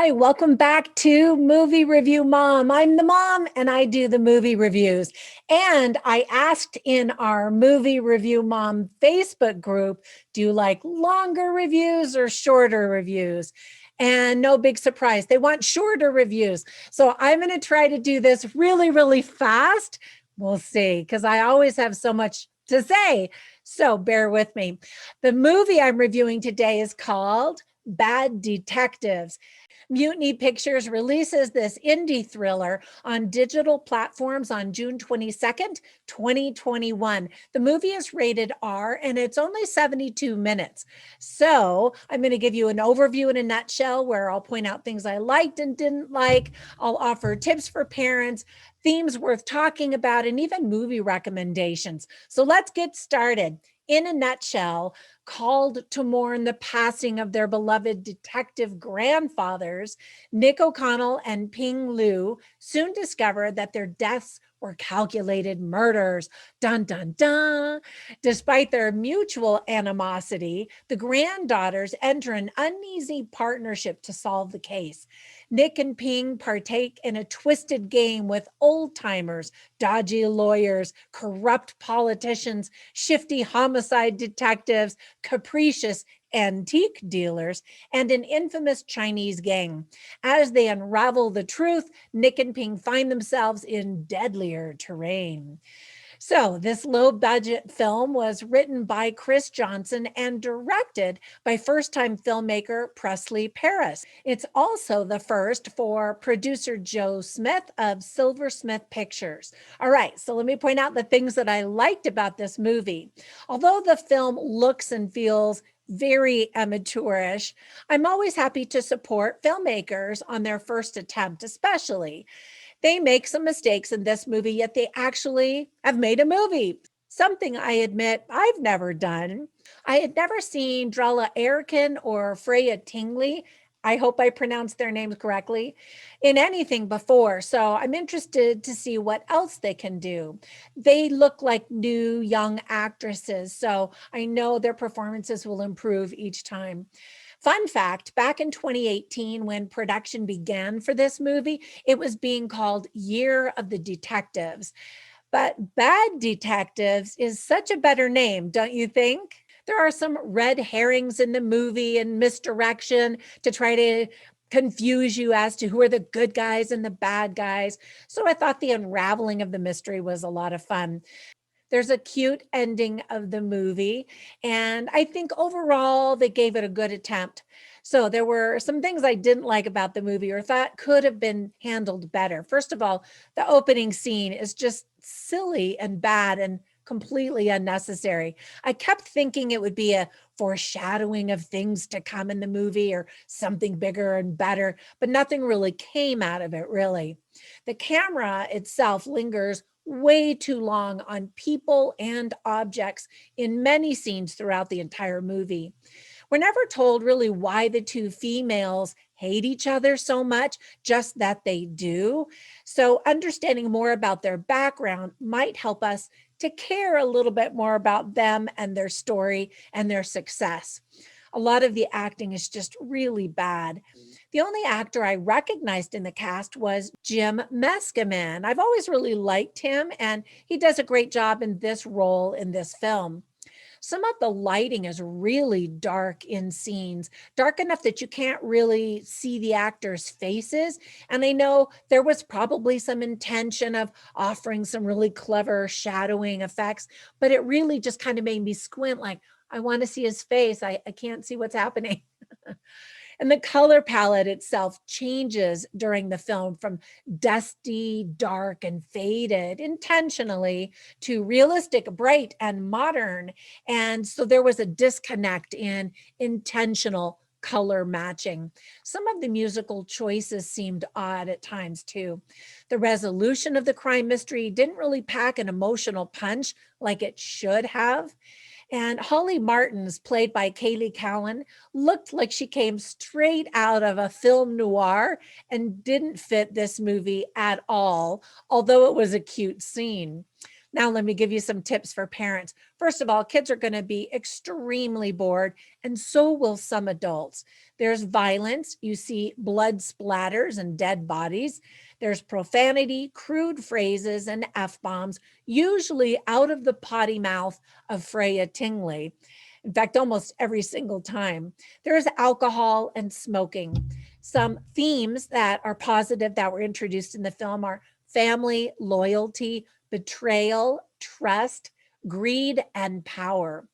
Hi, welcome back to Movie Review Mom. I'm the mom and I do the movie reviews. And I asked in our Movie Review Mom Facebook group, do you like longer reviews or shorter reviews? And no big surprise, they want shorter reviews. So I'm going to try to do this really, really fast. We'll see, because I always have so much to say. So bear with me. The movie I'm reviewing today is called Bad Detectives. Mutiny Pictures releases this indie thriller on digital platforms on June 22nd, 2021. The movie is rated R and it's only 72 minutes. So I'm going to give you an overview in a nutshell where I'll point out things I liked and didn't like. I'll offer tips for parents, themes worth talking about, and even movie recommendations. So let's get started. In a nutshell, called to mourn the passing of their beloved detective grandfathers, Nick O'Connell and Ping Liu soon discover that their deaths were calculated murders. Dun, dun, dun. Despite their mutual animosity, the granddaughters enter an uneasy partnership to solve the case. Nick and Ping partake in a twisted game with old timers, dodgy lawyers, corrupt politicians, shifty homicide detectives, capricious antique dealers, and an infamous Chinese gang. As they unravel the truth, Nick and Ping find themselves in deadlier terrain. So, this low budget film was written by Chris Johnson and directed by first time filmmaker Presley Paris. It's also the first for producer Joe Smith of Silversmith Pictures. All right, so let me point out the things that I liked about this movie. Although the film looks and feels very amateurish, I'm always happy to support filmmakers on their first attempt, especially. They make some mistakes in this movie, yet they actually have made a movie. Something I admit I've never done. I had never seen Drella Erikin or Freya Tingley. I hope I pronounced their names correctly in anything before. So I'm interested to see what else they can do. They look like new young actresses. So I know their performances will improve each time. Fun fact, back in 2018, when production began for this movie, it was being called Year of the Detectives. But Bad Detectives is such a better name, don't you think? There are some red herrings in the movie and misdirection to try to confuse you as to who are the good guys and the bad guys. So I thought the unraveling of the mystery was a lot of fun. There's a cute ending of the movie. And I think overall they gave it a good attempt. So there were some things I didn't like about the movie or thought could have been handled better. First of all, the opening scene is just silly and bad and completely unnecessary. I kept thinking it would be a foreshadowing of things to come in the movie or something bigger and better, but nothing really came out of it, really. The camera itself lingers way too long on people and objects in many scenes throughout the entire movie. We're never told really why the two females hate each other so much, just that they do. So, understanding more about their background might help us to care a little bit more about them and their story and their success. A lot of the acting is just really bad. The only actor I recognized in the cast was Jim Meskimen. I've always really liked him, and he does a great job in this role in this film. Some of the lighting is really dark in scenes, dark enough that you can't really see the actors' faces. And I know there was probably some intention of offering some really clever shadowing effects, but it really just kind of made me squint like, I want to see his face. I can't see what's happening. And the color palette itself changes during the film from dusty, dark, and faded intentionally to realistic, bright, and modern. And so there was a disconnect in intentional color matching. Some of the musical choices seemed odd at times too. The resolution of the crime mystery didn't really pack an emotional punch like it should have. And Holly Martins, played by Kaylee Cowan, looked like she came straight out of a film noir and didn't fit this movie at all, although it was a cute scene. Now, let me give you some tips for parents. First of all, kids are going to be extremely bored, and so will some adults. There's violence. You see blood splatters and dead bodies. There's profanity, crude phrases, and F bombs, usually out of the potty mouth of Freya Tingley. In fact, almost every single time. There's alcohol and smoking. Some themes that are positive that were introduced in the film are family, loyalty, betrayal, trust, greed, and power.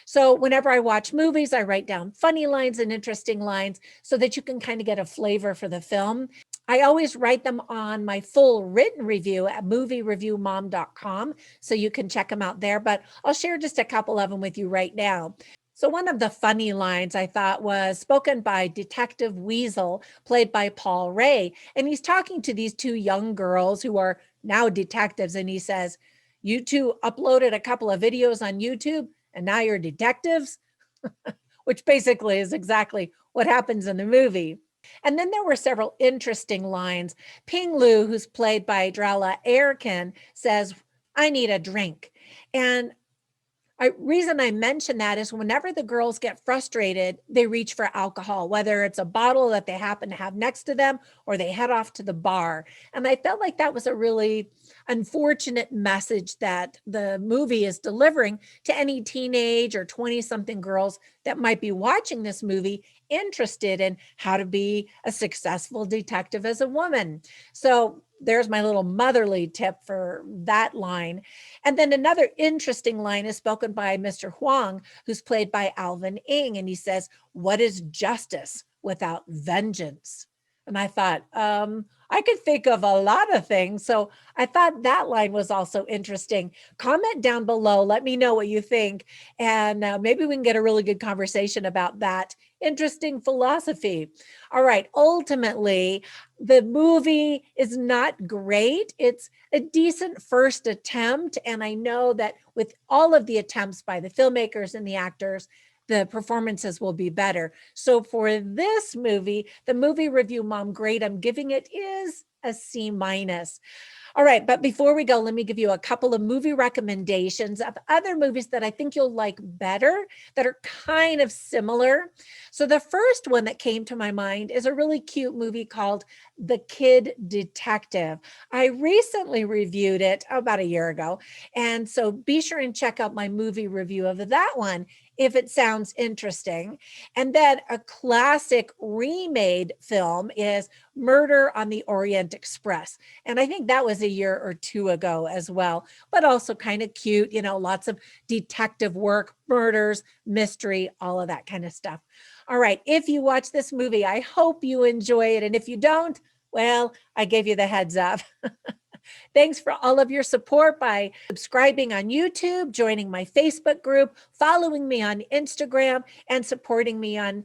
So whenever I watch movies, I write down funny lines and interesting lines so that you can kind of get a flavor for the film. I always write them on my full written review at moviereviewmom.com, so you can check them out there, but I'll share just a couple of them with you right now. So one of the funny lines I thought was spoken by Detective Weasel, played by Paul Ray. And he's talking to these two young girls who are now detectives. And he says, "You two uploaded a couple of videos on YouTube and now you're detectives," which basically is exactly what happens in the movie. And then there were several interesting lines. Ping Lu, who's played by Drella Airkin, says, "I need a drink." And reason I mention that is whenever the girls get frustrated, they reach for alcohol, whether it's a bottle that they happen to have next to them or they head off to the bar. And I felt like that was a really unfortunate message that the movie is delivering to any teenage or 20-something girls that might be watching this movie interested in how to be a successful detective as a woman. So there's my little motherly tip for that line. And then another interesting line is spoken by Mr. Huang, who's played by Alvin Ing. And he says, "What is justice without vengeance?" And I thought, I could think of a lot of things. So I thought that line was also interesting. Comment down below. Let me know what you think. And maybe we can get a really good conversation about that interesting philosophy. All right. Ultimately, the movie is not great. It's a decent first attempt. And I know that with all of the attempts by the filmmakers and the actors, the performances will be better. So for this movie, the movie review mom grade I'm giving it is a C minus. All right, but before we go, let me give you a couple of movie recommendations of other movies that I think you'll like better that are kind of similar. So the first one that came to my mind is a really cute movie called The Kid Detective. I recently reviewed it about a year ago, and so be sure and check out my movie review of that one if it sounds interesting. And then a classic remade film is Murder on the Orient Express. And I think that was a year or two ago as well, but also kind of cute, lots of detective work, murders, mystery, all of that kind of stuff. All right. If you watch this movie, I hope you enjoy it. And if you don't, well, I gave you the heads up. Thanks for all of your support by subscribing on YouTube, joining my Facebook group, following me on Instagram, and supporting me on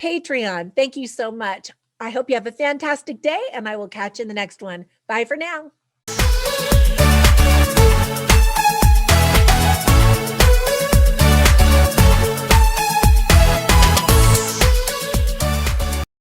Patreon. Thank you so much. I hope you have a fantastic day, and I will catch you in the next one. Bye for now.